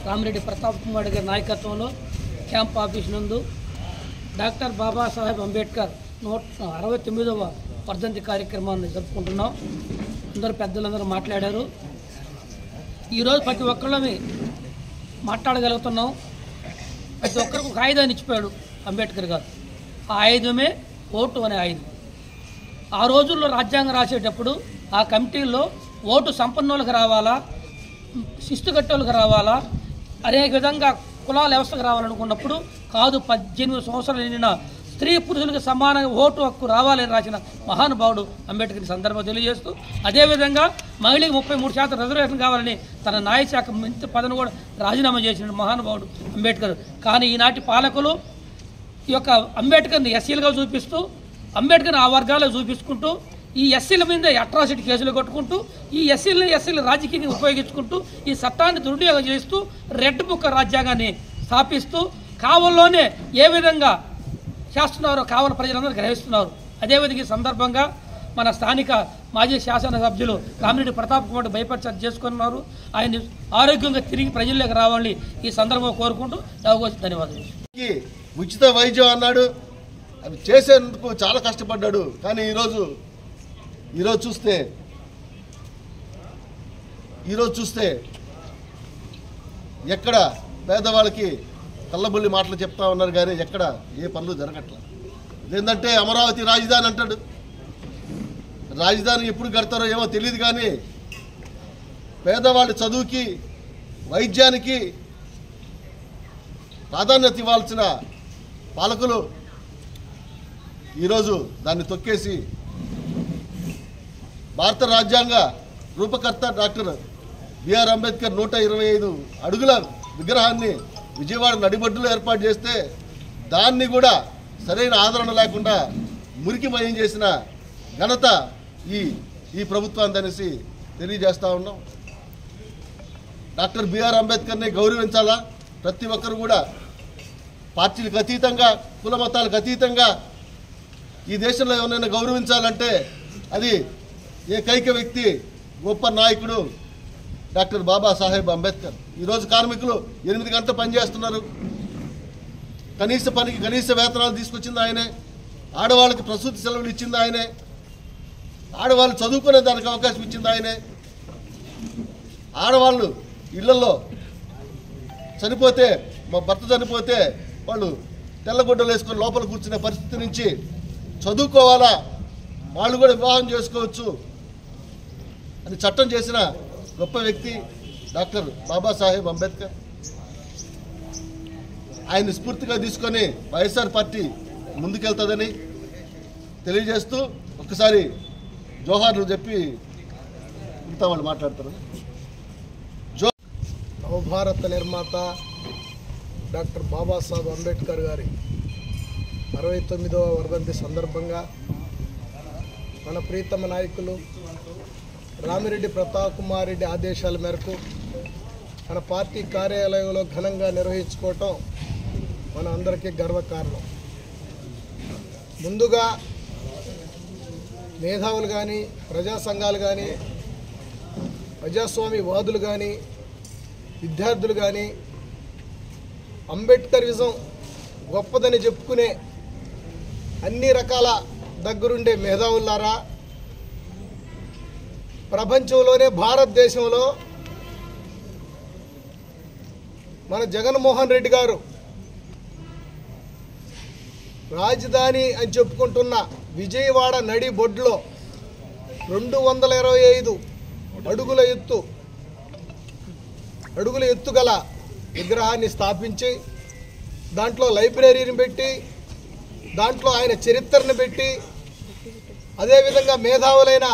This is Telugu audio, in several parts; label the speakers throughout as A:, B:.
A: రామిరెడ్డి ప్రతాప్ కుమార్ గారి నాయకత్వంలో క్యాంప్ ఆఫీస్ నందు డాక్టర్ బాబాసాహెబ్ అంబేద్కర్ 169వ వర్ధంతి కార్యక్రమాన్ని జరుపుకుంటున్నాం. అందరూ పెద్దలందరూ మాట్లాడారు. ఈరోజు ప్రతి ఒక్కళ్ళని మాట్లాడగలుగుతున్నాం. ప్రతి ఒక్కరికి ఒక ఆయుధాన్ని ఇచ్చిపోయాడు అంబేద్కర్ గారు. ఆ ఆయుధమే ఓటు అనే ఆయుధం. ఆ రోజుల్లో రాజ్యాంగం రాసేటప్పుడు ఆ కమిటీల్లో ఓటు సంపన్నులకు రావాలా, శిస్తుగట్టోళ్ళకి రావాలా, అనేక విధంగా కులాల వ్యవస్థకు రావాలనుకున్నప్పుడు కాదు, 18 సంవత్సరాలు నిండిన స్త్రీ పురుషులకు సమానంగా ఓటు హక్కు రావాలని రాసిన మహానుభావుడు అంబేద్కర్ సందర్భం తెలియజేస్తూ, అదేవిధంగా మహిళలకు 33% రిజర్వేషన్ కావాలని తన న్యాయశాఖ మంత్రి పదవిని కూడా రాజీనామా చేసిన మహానుభావుడు అంబేద్కర్. కానీ ఈనాటి పాలకులు ఈ యొక్క అంబేద్కర్ని ఎస్సీలుగా చూపిస్తూ, అంబేద్కర్ని ఆ వర్గాల్లో చూపించుకుంటూ, ఈ ఎస్సీల మీద అట్రాసిటీ కేసులు కొట్టుకుంటూ, ఈ ఎస్సీలు రాజకీయంగా ఉపయోగించుకుంటూ, ఈ చట్టాన్ని దుర్వినియోగం చేస్తూ, రెడ్ బుక్ రాజ్యాంగాన్ని స్థాపిస్తూ, కావల్లోనే ఏ విధంగా చేస్తున్నారో కావల ప్రజలందరూ గ్రహిస్తున్నారు. అదేవిధంగా ఈ సందర్భంగా మన స్థానిక మాజీ శాసనసభ్యులు రామిరెడ్డి ప్రతాప్ కుమార్ భయపడి చేసుకున్నారు. ఆయన ఆరోగ్యంగా తిరిగి ప్రజల్లోకి రావాలని ఈ సందర్భంగా కోరుకుంటూ ధన్యవాదాలు.
B: ఉచిత వైద్యం అన్నాడు, అవి చేసేందుకు చాలా కష్టపడ్డాడు. కానీ ఈరోజు చూస్తే ఎక్కడ పేదవాళ్ళకి కళ్ళబుల్లి మాటలు చెప్తా ఉన్నారు, కానీ ఎక్కడ ఏ పనులు జరగట్లేదు. ఏంటంటే అమరావతి రాజధాని అంటాడు. రాజధాని ఎప్పుడు కడతారో ఏమో తెలియదు, కానీ పేదవాళ్ళ చదువుకి, వైద్యానికి ప్రాధాన్యత ఇవ్వాల్సిన పాలకులు ఈరోజు దాన్ని తొక్కేసి భారత రాజ్యాంగ రూపకర్త డాక్టర్ బిఆర్ అంబేద్కర్ 125 అడుగుల విగ్రహాన్ని విజయవాడ నడిబొడ్డులో ఏర్పాటు చేస్తే దాన్ని కూడా సరైన ఆదరణ లేకుండా మురికిమయం చేసిన ఘనత ఈ ప్రభుత్వాన్ని అనేసి తెలియజేస్తూ ఉన్నాం. డాక్టర్ బిఆర్ అంబేద్కర్ని గౌరవించాలా. ప్రతి ఒక్కరు కూడా పార్టీలకు అతీతంగా, కుల మతాలకు అతీతంగా ఈ దేశంలో ఎవరైనా గౌరవించాలంటే అది ఏకైక వ్యక్తి, గొప్ప నాయకుడు డాక్టర్ బాబాసాహెబ్ అంబేద్కర్. ఈరోజు కార్మికులు 8 గంటలు పనిచేస్తున్నారు. కనీస పనికి కనీస వేతనాలు తీసుకొచ్చింది ఆయనే. ఆడవాళ్ళకి ప్రసూతి సెలవులు ఇచ్చింది ఆయనే. ఆడవాళ్ళు చదువుకునే దానికి అవకాశం ఇచ్చింది ఆయనే. ఆడవాళ్ళు ఇళ్లలో చనిపోతే, మా భర్త చనిపోతే వాళ్ళు తెల్లగుడ్డలు వేసుకొని లోపల కూర్చునే పరిస్థితి నుంచి చదువుకోవాలా, వాళ్ళు కూడా వివాహం చేసుకోవచ్చు అని చట్టం చేసిన గొప్ప వ్యక్తి డాక్టర్ బాబాసాహెబ్ అంబేద్కర్. ఆయన స్ఫూర్తిగా తీసుకొని వైఎస్ఆర్ పార్టీ ముందుకెళ్తుందని తెలియజేస్తూ ఒక్కసారి జోహార్లు చెప్పి మిగతా వాళ్ళు మాట్లాడతారు.
C: నవభారత నిర్మాత డాక్టర్ బాబాసాహెబ్ అంబేద్కర్ గారి 69వ వర్ధంతి సందర్భంగా మన ప్రీతమ నాయకులు రామిరెడ్డి ప్రతాప్ కుమార్ రెడ్డి ఆదేశాల మేరకు మన పార్టీ కార్యాలయంలో ఘనంగా నిర్వహించుకోవటం మన అందరికీ గర్వకారణం. ముందుగా మేధావులు కానీ, ప్రజా సంఘాలు కానీ, ప్రజాస్వామ్యవాదులు కానీ, విద్యార్థులు కానీ అంబేద్కరిజం గొప్పదని చెప్పుకునే అన్ని రకాల దగ్గరుండే మేధావులారా, ప్రపంచంలోనే భారతదేశంలో మన జగన్మోహన్ రెడ్డి గారు రాజధాని అని చెప్పుకుంటున్న విజయవాడ నడి బొడ్లో 225 అడుగుల ఎత్తు గల విగ్రహాన్ని స్థాపించి దాంట్లో లైబ్రరీని పెట్టి, దాంట్లో ఆయన చరిత్రను పెట్టి, అదేవిధంగా మేధావులైన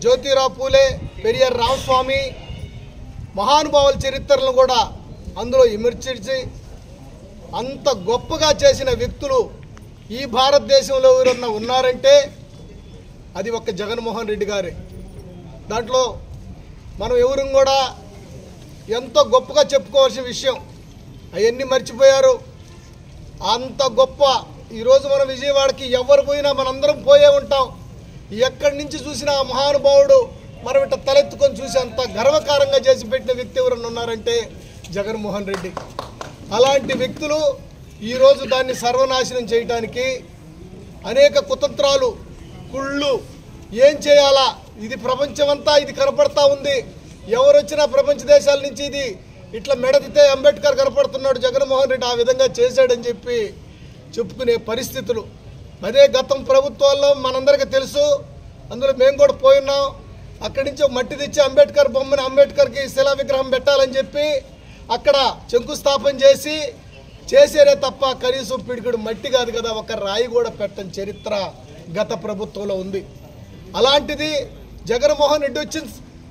C: జ్యోతిరావు పూలే, పెరియార్ రామస్వామి మహానుభావుల చరిత్రలను కూడా అందులో ఇమర్చి అంత గొప్పగా చేసిన వ్యక్తులు ఈ భారతదేశంలో ఎవరన్నా ఉన్నారంటే అది ఒక్క జగన్మోహన్ రెడ్డి గారే. దాంట్లో మనం ఎవరు కూడా ఎంతో గొప్పగా చెప్పుకోవాల్సిన విషయం. అవన్నీ మర్చిపోయారు. అంత గొప్ప ఈరోజు మన విజయవాడకి ఎవరు పోయినా మనందరం పోయే ఉంటాం. ఎక్కడి నుంచి చూసినా మహానుభావుడు మనం ఇట్లా తలెత్తుకొని చూసి అంత గర్వకారంగా చేసి పెట్టిన వ్యక్తి ఎవరన్నా ఉన్నారంటే జగన్మోహన్ రెడ్డి. అలాంటి వ్యక్తులు ఈరోజు దాన్ని సర్వనాశనం చేయడానికి అనేక కుతంత్రాలు, కుళ్ళు, ఏం చేయాలా, ఇది ప్రపంచమంతా ఇది కనపడతా ఉంది. ఎవరు వచ్చినా ప్రపంచ దేశాల నుంచి ఇది ఇట్లా మెడతితే అంబేద్కర్ కనపడుతున్నాడు, జగన్మోహన్ రెడ్డి ఆ విధంగా చేశాడని చెప్పి చెప్పుకునే పరిస్థితులు. అదే గతం ప్రభుత్వాల్లో మనందరికీ తెలుసు, అందులో మేము కూడా పోయినాం. అక్కడి నుంచి మట్టి తెచ్చి అంబేద్కర్ బొమ్మని, అంబేద్కర్కి శిలా విగ్రహం పెట్టాలని చెప్పి అక్కడ శంకుస్థాపన చేసేరే తప్ప కనీసం పిడికిడు మట్టి కాదు కదా, ఒక రాయి కూడా పెట్టని చరిత్ర గత ప్రభుత్వంలో ఉంది. అలాంటిది జగన్మోహన్ రెడ్డి వచ్చిన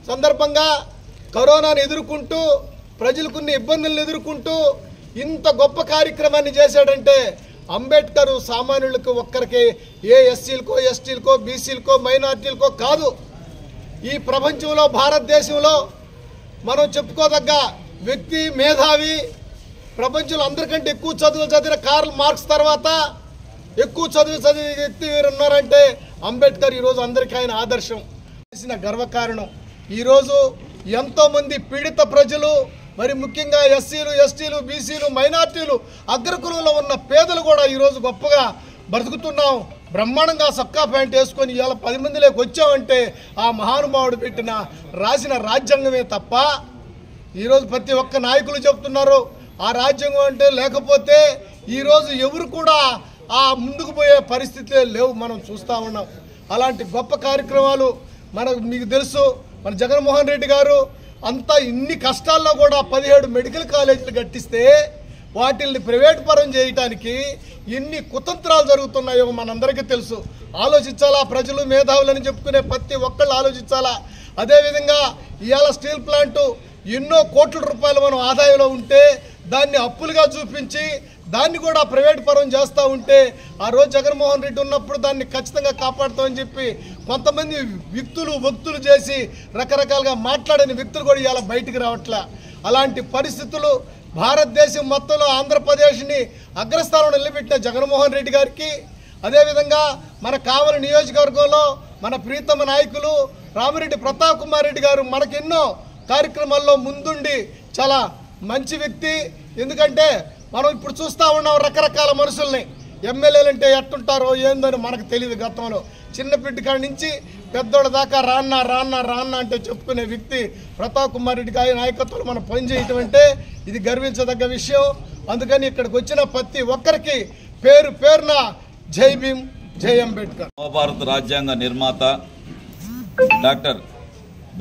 C: సందర్భంగా కరోనాను ఎదుర్కొంటూ, ప్రజలకున్న ఇబ్బందులను ఎదుర్కొంటూ ఇంత గొప్ప కార్యక్రమాన్ని చేశాడంటే అంబేద్కర్ సామాన్యులకు ఒక్కరికి, ఏ ఎస్సీలకో, ఎస్టీలకో, బీసీలకో, మైనార్టీలకో కాదు, ఈ ప్రపంచంలో భారతదేశంలో మనం చెప్పుకోదగ్గ వ్యక్తి, మేధావి, ప్రపంచంలో అందరికంటే ఎక్కువ చదువులు చదివిన కార్ల్ మార్క్స్ తర్వాత ఎక్కువ చదివి వ్యక్తి ఉన్నారంటే అంబేద్కర్. ఈరోజు అందరికీ ఆయన ఆదర్శం, చేసిన గర్వకారణం. ఈరోజు ఎంతోమంది పీడిత ప్రజలు, మరి ముఖ్యంగా ఎస్సీలు, ఎస్టీలు, బీసీలు, మైనార్టీలు, అగ్రకులంలో ఉన్న పేదలు కూడా ఈరోజు గొప్పగా బ్రతుకుతున్నాం. బ్రహ్మాండంగా సొక్కా ప్యాంట్ వేసుకొని ఇవాళ 10 మందిలోకి వచ్చామంటే ఆ మహానుభావుడు రాసిన రాజ్యాంగమే తప్ప, ఈరోజు ప్రతి ఒక్క నాయకులు చెప్తున్నారు ఆ రాజ్యాంగం అంటే, లేకపోతే ఈరోజు ఎవరు కూడా ఆ ముందుకు పోయే పరిస్థితులే లేవు, మనం చూస్తూ ఉన్నాం. అలాంటి గొప్ప కార్యక్రమాలు మీకు తెలుసు. మన జగన్మోహన్ రెడ్డి గారు అంతా ఇన్ని కష్టాల్లో కూడా 17 మెడికల్ కాలేజీలు కట్టిస్తే వాటిల్ని ప్రైవేట్ పరం చేయడానికి ఎన్ని కుతంత్రాలు జరుగుతున్నాయో మనందరికీ తెలుసు. ఆలోచించాలా, ప్రజలు మేధావులని చెప్పుకునే ప్రతి ఒక్కళ్ళు ఆలోచించాలా. అదేవిధంగా ఇవాళ స్టీల్ ప్లాంటు ఎన్నో కోట్ల రూపాయలు మనం ఆదాయంలో ఉంటే దాన్ని అప్పులుగా చూపించి దాన్ని కూడా ప్రైవేట్ పరం చేస్తూ ఉంటే, ఆ రోజు జగన్మోహన్ రెడ్డి ఉన్నప్పుడు దాన్ని ఖచ్చితంగా కాపాడుతామని చెప్పి కొంతమంది వ్యక్తులు చేసి రకరకాలుగా మాట్లాడిన వ్యక్తులు కూడా ఇవాళ బయటికి రావట్లే. అలాంటి పరిస్థితులు భారతదేశం మొత్తంలో ఆంధ్రప్రదేశ్ని అగ్రస్థానంలో నిలబెట్టిన జగన్మోహన్ రెడ్డి గారికి, అదేవిధంగా మన కావలి నియోజకవర్గంలో మన ప్రీతమ నాయకులు రామిరెడ్డి ప్రతాప్ కుమార్ రెడ్డి గారు మనకెన్నో కార్యక్రమాల్లో ముందుండి చాలా మంచి వ్యక్తి. ఎందుకంటే మనం ఇప్పుడు చూస్తూ ఉన్నాం రకరకాల మనుషుల్ని, ఎమ్మెల్యేలు అంటే ఎట్టుంటారో ఏందని మనకు తెలియదు. గతంలో చిన్న బిడ్డ కాడి నుంచి పెద్దోళ్ళ దాకా రాన్న అంటే చెప్పుకునే వ్యక్తి ప్రతాప్ కుమార్ రెడ్డి గారి నాయకత్వంలో మనం పనిచేయటం అంటే ఇది గర్వించదగ్గ విషయం. అందుకని ఇక్కడికి వచ్చిన ప్రతి ఒక్కరికి పేరున జై భీమ్, జై అంబేద్కర్.
D: నవభారత రాజ్యాంగ నిర్మాత డాక్టర్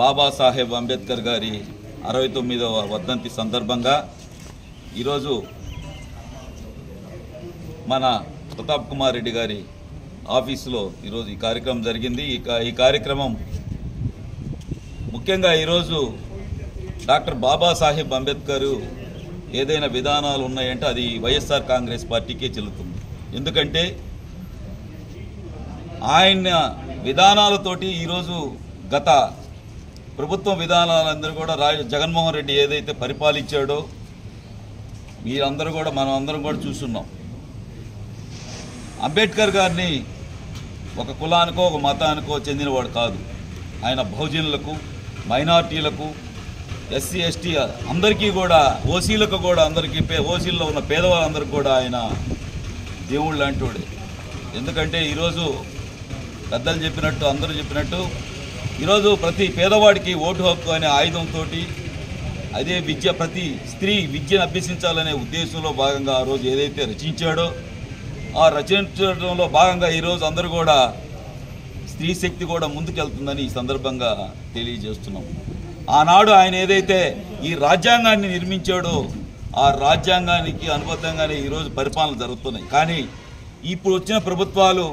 D: బాబాసాహెబ్ అంబేద్కర్ గారి 69వ వర్ధంతి సందర్భంగా ఈరోజు మన ప్రతాప్ కుమార్ రెడ్డి గారి ఆఫీసులో ఈరోజు ఈ కార్యక్రమం జరిగింది. ఈ కార్యక్రమం ముఖ్యంగా ఈరోజు డాక్టర్ బాబాసాహెబ్ అంబేద్కర్ ఏదైనా విధానాలు ఉన్నాయంటే అది వైఎస్ఆర్ కాంగ్రెస్ పార్టీకే చెల్లుతుంది. ఎందుకంటే ఆయన విధానాలతోటి ఈరోజు గత ప్రభుత్వ విధానాలందరూ కూడా జగన్మోహన్ రెడ్డి ఏదైతే పరిపాలించాడో మీరందరూ కూడా మనం అందరం కూడా చూస్తున్నాం. అంబేద్కర్ గారిని ఒక కులానికో ఒక మతానికో చెందినవాడు కాదు. ఆయన బహుజనులకు, మైనార్టీలకు, ఎస్సీ ఎస్టీ అందరికీ కూడా, ఓసీలకు కూడా, అందరికీ ఓసీల్లో ఉన్న పేదవాళ్ళందరికీ కూడా ఆయన దేవుళ్ళు లాంటివాడే. ఎందుకంటే ఈరోజు పెద్దలు చెప్పినట్టు, అందరూ చెప్పినట్టు ఈరోజు ప్రతి పేదవాడికి ఓటు హక్కు అనే ఆయుధంతో, అదే విద్య, ప్రతి స్త్రీ విద్యను అభ్యసించాలనే ఉద్దేశంలో భాగంగా ఆ రోజు ఏదైతే రచించాడో ఆ రచించడంలో భాగంగా ఈరోజు అందరూ కూడా స్త్రీ శక్తి కూడా ముందుకెళ్తుందని ఈ సందర్భంగా తెలియజేస్తున్నాం. ఆనాడు ఆయన ఏదైతే ఈ రాజ్యాంగాన్ని నిర్మించాడో ఆ రాజ్యాంగానికి అనుబద్ధంగానే ఈరోజు పరిపాలన జరుగుతున్నాయి. కానీ ఇప్పుడు వచ్చిన ప్రభుత్వాలు,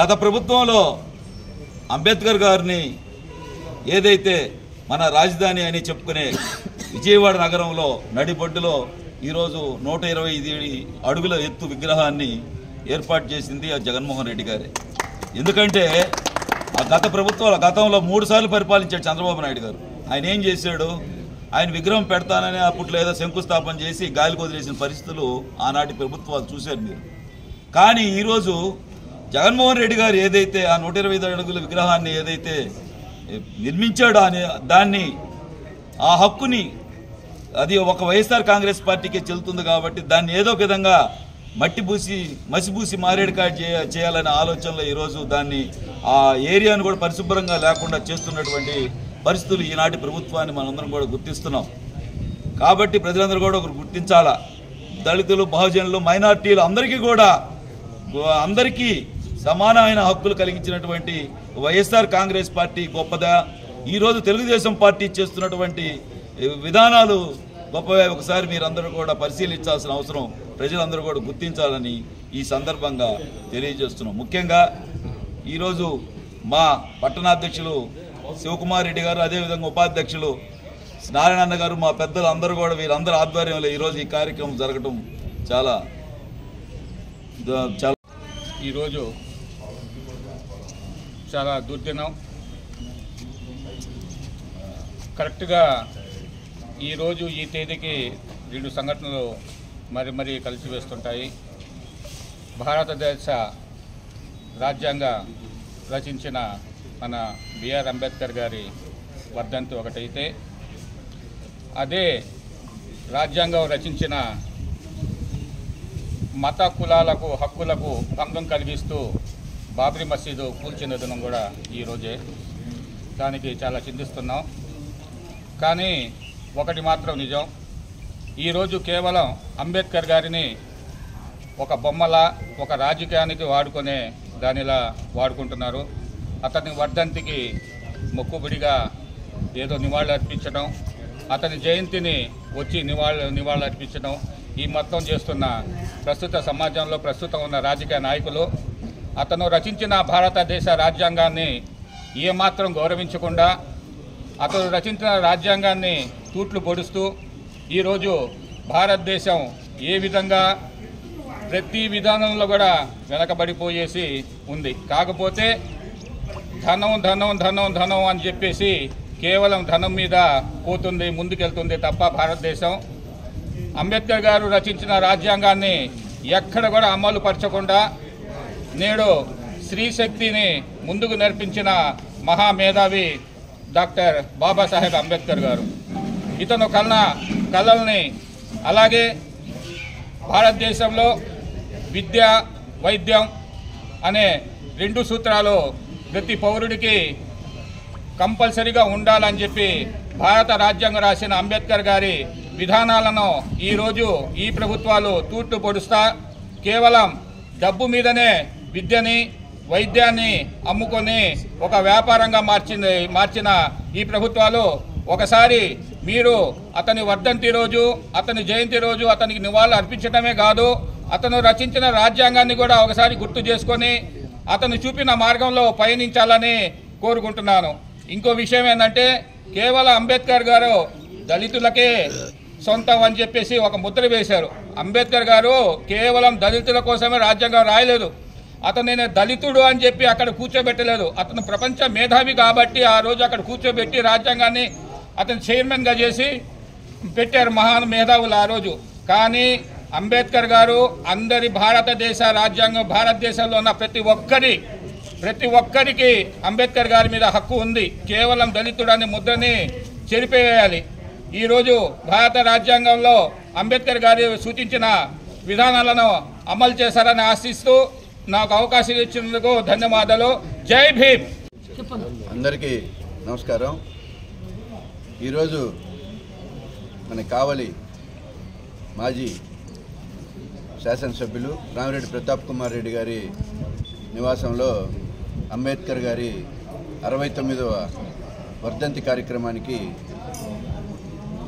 D: గత ప్రభుత్వంలో అంబేద్కర్ గారిని ఏదైతే మన రాజధాని అని చెప్పుకునే విజయవాడ నగరంలో నడిబొడ్డులో ఈరోజు 125 అడుగుల ఎత్తు విగ్రహాన్ని ఏర్పాటు చేసింది ఆ జగన్మోహన్ రెడ్డి గారే. ఎందుకంటే ఆ గత ప్రభుత్వాల గతంలో 3 సార్లు పరిపాలించాడు చంద్రబాబు నాయుడు గారు. ఆయన ఏం చేశాడు? ఆయన విగ్రహం పెడతానని అప్పట్లో ఏదో శంకుస్థాపన చేసి గాలికి వదిలేసిన పరిస్థితులు ఆనాటి ప్రభుత్వాలు చూశారు మీరు. కానీ ఈరోజు జగన్మోహన్ రెడ్డి గారు ఏదైతే ఆ 125 అడుగుల విగ్రహాన్ని ఏదైతే నిర్మించాడో దాన్ని, ఆ హక్కుని అది ఒక వైఎస్ఆర్ కాంగ్రెస్ పార్టీకే చెల్లుతుంది కాబట్టి దాన్ని ఏదో ఒక విధంగా మసిబూసి మారేడుకాయ చేయాలనే ఆలోచనలో ఈరోజు దాన్ని ఆ ఏరియాను కూడా పరిశుభ్రంగా లేకుండా చేస్తున్నటువంటి పరిస్థితులు ఈనాటి ప్రభుత్వాన్ని మనందరం కూడా గుర్తిస్తున్నాం. కాబట్టి ప్రజలందరూ కూడా ఒకరు గుర్తించాలా, దళితులు, బహుజనులు, మైనార్టీలు అందరికీ సమానమైన హక్కులు కలిగించినటువంటి వైఎస్ఆర్ కాంగ్రెస్ పార్టీ గొప్పదా, ఈరోజు తెలుగుదేశం పార్టీ చేస్తున్నటువంటి విధానాలు గొప్పవే ఒకసారి మీరందరూ కూడా పరిశీలించాల్సిన అవసరం ప్రజలందరూ కూడా గుర్తించాలని ఈ సందర్భంగా తెలియజేస్తున్నాం. ముఖ్యంగా ఈరోజు మా పట్టణాధ్యక్షులు శివకుమార్ రెడ్డి గారు, అదేవిధంగా ఉపాధ్యక్షులు నారాయణ గారు, మా పెద్దలు అందరూ కూడా వీరందరూ ఆధ్వర్యంలో ఈరోజు ఈ కార్యక్రమం జరగడం చాలా
E: ఈరోజు చాలా దుర్దినం. కరెక్ట్గా ఈరోజు ఈ తేదీకి 2 సంఘటనలు మరి కలిసి వేస్తుంటాయి. భారతదేశ రాజ్యాంగ రచించిన మన బిఆర్ అంబేద్కర్ గారి వర్ధంతి ఒకటైతే, అదే రాజ్యాంగం రచించిన మత కులాలకు హక్కులకు భంగం కలిగిస్తూ బాబ్రీ మసీదు కూల్చిన దినం కూడా ఈరోజే. దానికి చాలా చింతిస్తున్నాం. కానీ ఒకటి మాత్రం నిజం, ఈరోజు కేవలం అంబేద్కర్ గారిని ఒక బొమ్మలా, ఒక రాజకీయానికి వాడుకునే దానిలా వాడుకుంటున్నారు. అతని వర్ధంతికి మొక్కుబడిగా ఏదో నివాళులు అర్పించడం, అతని జయంతిని వచ్చి నివాళులు అర్పించడం, ఈ మొత్తం చేస్తున్న ప్రస్తుత సమాజంలో ప్రస్తుతం ఉన్న రాజకీయ నాయకులు అతను రచించిన భారతదేశ రాజ్యాంగాన్ని ఏమాత్రం గౌరవించకుండా, అతను రచించిన రాజ్యాంగాన్ని తూట్లు పొడుస్తూ ఈరోజు భారతదేశం ఏ విధంగా ప్రతి విధానంలో కూడా వెనకబడిపోయేసి ఉంది. కాకపోతే ధనం ధనం ధనం ధనం అని చెప్పేసి కేవలం ధనం మీద పోతుంది, ముందుకెళ్తుంది తప్ప భారతదేశం అంబేద్కర్ గారు రచించిన రాజ్యాంగాన్ని ఎక్కడ కూడా అమలు పరచకుండా నేడు స్త్రీ శక్తిని ముందుకు నడిపించిన మహామేధావి డాక్టర్ బాబాసాహెబ్ అంబేద్కర్ గారు. ఇతను కళల్ని అలాగే భారతదేశంలో విద్య, వైద్యం అనే 2 సూత్రాలు ప్రతి పౌరుడికి కంపల్సరీగా ఉండాలని చెప్పి భారత రాజ్యాంగం రాసిన అంబేద్కర్ గారి విధానాలను ఈరోజు ఈ ప్రభుత్వాలు తూట్లు పొడుస్తా కేవలం డబ్బు మీదనే విద్యని, వైద్యాన్ని అమ్ముకొని ఒక వ్యాపారంగా మార్చిన ఈ ప్రభుత్వాలు ఒకసారి మీరు అతని వర్ధంతి రోజు, అతని జయంతి రోజు అతనికి నివాళులు అర్పించడమే కాదు, అతను రచించిన రాజ్యాంగాన్ని కూడా ఒకసారి గుర్తు చేసుకొని అతను చూపిన మార్గంలో పయనించాలని కోరుకుంటున్నాను. ఇంకో విషయం ఏంటంటే, కేవలం అంబేద్కర్ గారు దళితులకే సొంతం అని చెప్పేసి ఒక ముద్ర వేశారు. అంబేద్కర్ గారు కేవలం దళితుల కోసమే రాజ్యాంగం రాయలేదు. అతను నేను దళితుడు అని చెప్పి అక్కడ కూర్చోబెట్టలేదు. అతను ప్రపంచ మేధావి కాబట్టి ఆ రోజు అక్కడ కూర్చోబెట్టి రాజ్యాంగాన్ని అతను చైర్మన్గా చేసి పెట్టారు మహాన్ మేధావులు ఆ రోజు. కానీ అంబేద్కర్ గారు అందరి భారతదేశ రాజ్యాంగం, భారతదేశంలో ఉన్న ప్రతి ఒక్కరికి అంబేద్కర్ గారి మీద హక్కు ఉంది. కేవలం దళితుడని ముద్రని చెరిపేయాలి. ఈరోజు భారత రాజ్యాంగంలో అంబేద్కర్ గారు సూచించిన విధానాలను అమలు చేశారని ఆశిస్తూ నాకు అవకాశం ఇచ్చినందుకు ధన్యవాదాలు. జై భీమ్.
F: అందరికీ నమస్కారం. ఈరోజు మన కావలి మాజీ శాసనసభ్యులు రామిరెడ్డి ప్రతాప్ కుమార్ రెడ్డి గారి నివాసంలో అంబేద్కర్ గారి 69వ వర్ధంతి కార్యక్రమానికి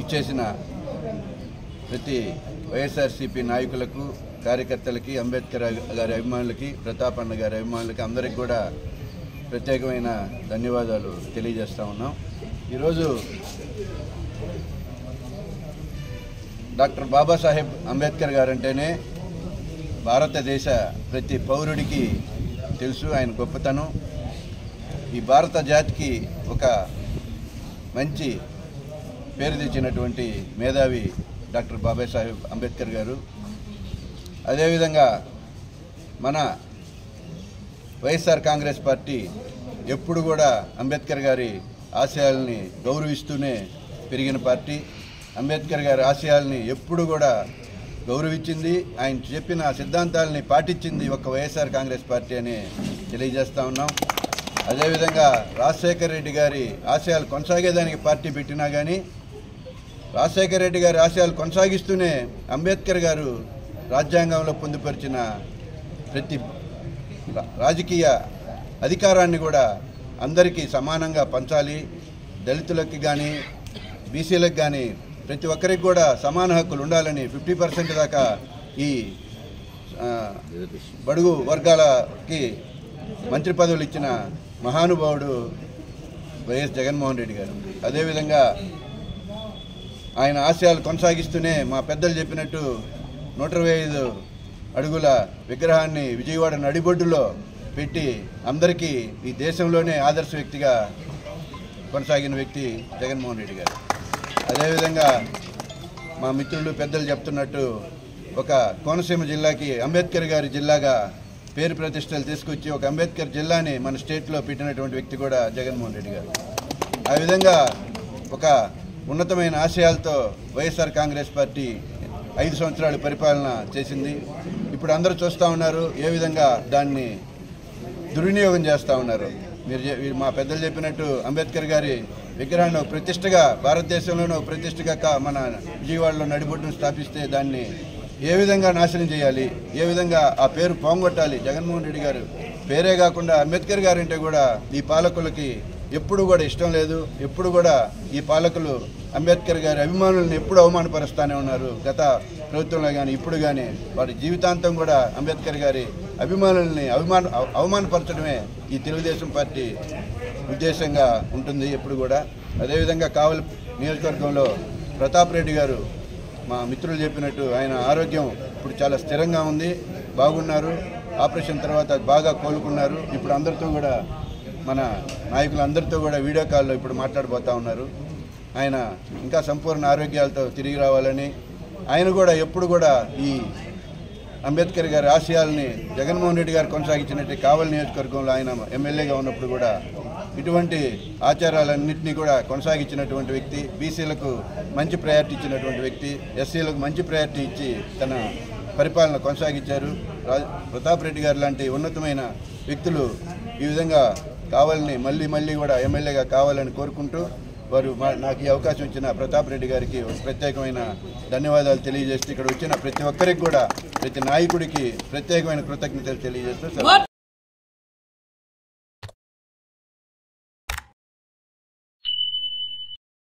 F: ఇచ్చేసిన ప్రతి వైఎస్ఆర్సీపీ నాయకులకు, కార్యకర్తలకి, అంబేద్కర్ గారి అభిమానులకి, ప్రతాప్ అన్న గారి అభిమానులకి అందరికీ కూడా ప్రత్యేకమైన ధన్యవాదాలు తెలియజేస్తూ ఉన్నాం. ఈరోజు డాక్టర్ బాబాసాహెబ్ అంబేద్కర్ గారంటేనే భారతదేశ ప్రతి పౌరుడికి తెలుసు ఆయన గొప్పతనం. ఈ భారత జాతికి ఒక మంచి పేరు తెచ్చినటువంటి మేధావి డాక్టర్ బాబాసాహెబ్ అంబేద్కర్ గారు. అదేవిధంగా మన వైఎస్ఆర్ కాంగ్రెస్ పార్టీ ఎప్పుడు కూడా అంబేద్కర్ గారి ఆశయాల్ని గౌరవిస్తూనే పెరిగిన పార్టీ. అంబేద్కర్ గారి ఆశయాల్ని ఎప్పుడు కూడా గౌరవించింది. ఆయన చెప్పిన సిద్ధాంతాలని పాటించింది ఒక వైఎస్ఆర్ కాంగ్రెస్ పార్టీ అని తెలియజేస్తూ ఉన్నాం. అదేవిధంగా రాజశేఖర రెడ్డి గారి ఆశయాలు కొనసాగేదానికి పార్టీ పెట్టినా కానీ రాజశేఖర రెడ్డి గారి ఆశయాలు కొనసాగిస్తూనే అంబేద్కర్ గారు రాజ్యాంగంలో పొందుపరిచిన ప్రతి రాజకీయ అధికారాన్ని కూడా అందరికీ సమానంగా పంచాలి, దళితులకి కానీ బీసీలకు కానీ ప్రతి ఒక్కరికి కూడా సమాన హక్కులు ఉండాలని 50% దాకా ఈ బడుగు వర్గాలకి మంత్రి పదవులు ఇచ్చిన మహానుభావుడు వైఎస్ జగన్మోహన్ రెడ్డి గారు. అదేవిధంగా ఆయన ఆశయాలు కొనసాగిస్తూనే మా పెద్దలు చెప్పినట్టు 125 అడుగుల విగ్రహాన్ని విజయవాడ నడిబొడ్డులో పెట్టి అందరికీ ఈ దేశంలోనే ఆదర్శ వ్యక్తిగా కొనసాగిన వ్యక్తి జగన్మోహన్ రెడ్డి గారు. అదేవిధంగా మా మిత్రులు పెద్దలు చెప్తున్నట్టు ఒక కోనసీమ జిల్లాకి అంబేద్కర్ గారి జిల్లాగా పేరు ప్రతిష్టలు తీసుకొచ్చి ఒక అంబేద్కర్ జిల్లాని మన స్టేట్లో పెట్టినటువంటి వ్యక్తి కూడా జగన్మోహన్ రెడ్డి గారు. ఆ విధంగా ఒక ఉన్నతమైన ఆశయాలతో వైఎస్ఆర్ కాంగ్రెస్ పార్టీ 5 సంవత్సరాలు పరిపాలన చేసింది. ఇప్పుడు అందరూ చూస్తూ ఉన్నారు ఏ విధంగా దాన్ని దుర్వినియోగం చేస్తూ ఉన్నారు. మీరు మా పెద్దలు చెప్పినట్టు అంబేద్కర్ గారి విగ్రహాన్ని ఒక ప్రతిష్టగా భారతదేశంలోనే ఒక ప్రతిష్టగా మన విజయవాడలో నడిబొడ్డును స్థాపిస్తే దాన్ని ఏ విధంగా నాశనం చేయాలి, ఏ విధంగా ఆ పేరు పోంగొట్టాలి. జగన్మోహన్ రెడ్డి గారు పేరే కాకుండా అంబేద్కర్ గారు అంటే కూడా ఈ పాలకులకి ఎప్పుడు కూడా ఇష్టం లేదు. ఎప్పుడు కూడా ఈ పాలకులు అంబేద్కర్ గారి అభిమానులను ఎప్పుడు అవమానపరుస్తూనే ఉన్నారు. గత ప్రభుత్వంలో కానీ ఇప్పుడు కానీ వారి జీవితాంతం కూడా అంబేద్కర్ గారి అభిమానుల్ని అవమానపరచడమే ఈ తెలుగుదేశం పార్టీ ఉద్దేశంగా ఉంటుంది ఎప్పుడు కూడా. అదేవిధంగా కావలి నియోజకవర్గంలో ప్రతాప్ రెడ్డి గారు మా మిత్రులు చెప్పినట్టు ఆయన ఆరోగ్యం ఇప్పుడు చాలా స్థిరంగా ఉంది, బాగున్నారు. ఆపరేషన్ తర్వాత బాగా కోలుకున్నారు. ఇప్పుడు అందరితో కూడా మన నాయకులందరితో కూడా వీడియో కాల్లో ఇప్పుడు మాట్లాడబోతూ ఉన్నారు. ఆయన ఇంకా సంపూర్ణ ఆరోగ్యాలతో తిరిగి రావాలని ఆయన కూడా ఎప్పుడు కూడా ఈ అంబేద్కర్ గారి ఆశయాల్ని జగన్మోహన్ రెడ్డి గారు కొనసాగించినట్టు కావలి నియోజకవర్గంలో ఆయన ఎమ్మెల్యేగా ఉన్నప్పుడు కూడా ఇటువంటి ఆచారాలన్నింటినీ కూడా కొనసాగించినటువంటి వ్యక్తి, బీసీలకు మంచి ప్రయారిటీ ఇచ్చినటువంటి వ్యక్తి, ఎస్సీలకు మంచి ప్రయారిటీ ఇచ్చి తన పరిపాలన కొనసాగించారు. ప్రతాప్ రెడ్డి గారు లాంటి ఉన్నతమైన వ్యక్తులు ఈ విధంగా కావాలని మళ్ళీ కూడా ఎమ్మెల్యేగా కావాలని కోరుకుంటూ వారు నాకు ఈ అవకాశం ఇచ్చిన ప్రతాప్ రెడ్డి గారికి ప్రత్యేకమైన ధన్యవాదాలు తెలియజేస్తూ ఇక్కడ వచ్చిన ప్రతి ఒక్కరికి కూడా ప్రతి నాయకుడికి ప్రత్యేకమైన కృతజ్ఞతలు తెలియజేస్తూ